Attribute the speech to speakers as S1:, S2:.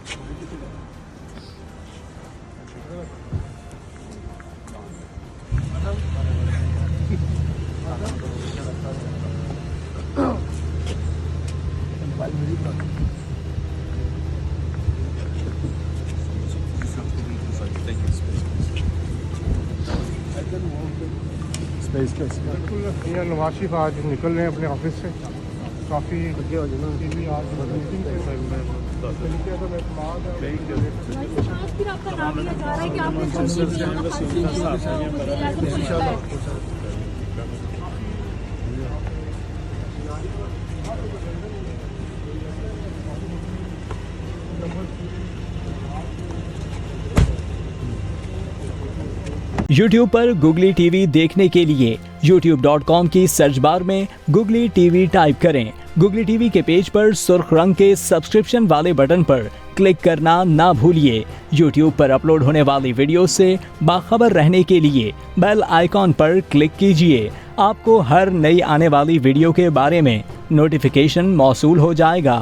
S1: बिल्कुल नवाज शरीफ आज निकल रहे हैं अपने ऑफिस से, काफ़ी आज मीटिंग
S2: फिर आपका नाम लिया जा रहा है कि आपने
S3: YouTube पर गुगली टीवी देखने के लिए youtube.com की सर्च बार में गुगली टीवी टाइप करें। गुगली टीवी के पेज पर सुर्ख रंग के सब्सक्रिप्शन वाले बटन पर क्लिक करना ना भूलिए। YouTube पर अपलोड होने वाली वीडियो से बाखबर रहने के लिए बेल आइकॉन पर क्लिक कीजिए। आपको हर नई आने वाली वीडियो के बारे में नोटिफिकेशन मौसूल हो जाएगा।